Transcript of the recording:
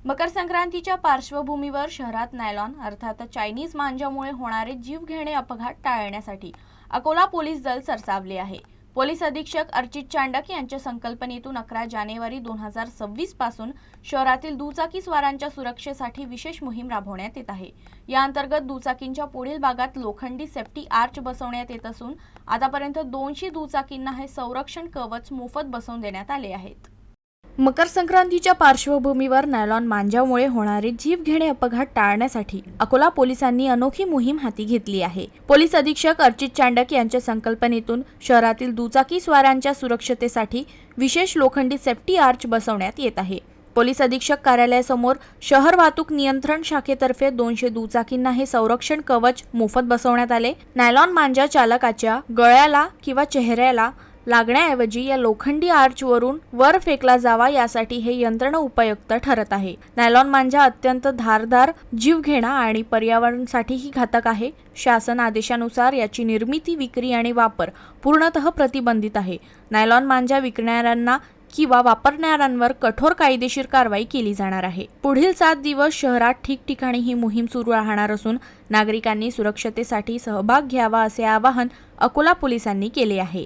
मकर संक्रांतीच्या पार्श्वभूमीवर शहरात नायलॉन अर्थात चायनीज मांजामुळे होणारे जीवघेणे अपघात टाळण्यासाठी अकोला पोलीस दल सरसावले आहे। पोलीस अधीक्षक अर्चित चांडक यांच्या संकल्पनेतून 11 जानेवारी 2026 पासून शहरातील दुचाकीस्वारांच्या सुरक्षेसाठी विशेष मोहीम राबवण्यात येत आहे। या अंतर्गत दुचाकींच्या पुढील भागात लोखंडी सेफ्टी आर्च बसवण्यात येत असून आतापर्यंत 200 दुचाकींना हे संरक्षण कवच मोफत बसवून देण्यात आले आहेत। मकर संक्रांतीच्या पार्श्वभूमीवर नायलॉन मांजामुळे होणारे जीवघेणे अपघात टाळण्यासाठी अकोला पोलिसांनी अनोखी मोहीम हाती घेतली आहे। पोलीस अधीक्षक अर्चित चांडक यांच्या संकल्पनेतून शहरातील दुचाकीस्वारांच्या सुरक्षतेसाठी विशेष लोखंडी सेफ्टी आर्च बसवण्यात येत आहे। पोलीस अधीक्षक कार्यालयासमोर शहर वाहतूक नियंत्रण शाखेतर्फे 200 दुचाकींना हे संरक्षण कवच मोफत बसवण्यात आले। नायलॉन मांजा चालकाच्या गळ्याला किंवा चेहऱ्याला लागण्याऐवजी या लोखंडी आर्चवरून वर फेकला जावा यासाठी हे यंत्रणा उपयुक्त ठरत आहे। नायलॉन मांजा अत्यंत धारदार, जीवघेणा आणि पर्यावरणासाठीही घातक आहे। शासन आदेशानुसार याची निर्मिती, विक्री आणि वापर पूर्णतः प्रतिबंधित आहे। नायलॉन मांजा विकणाऱ्यांना किंवा वापरणाऱ्यांवर कठोर कायदेशीर कारवाई केली जाणार आहे। पुढील 7 दिवस शहरात ठिकठिकाणी ही मोहीम सुरू राहणार असून नागरिकांनी सुरक्षतेसाठी सहभाग घ्यावा असे आवाहन अकोला पोलिसांनी केले आहे।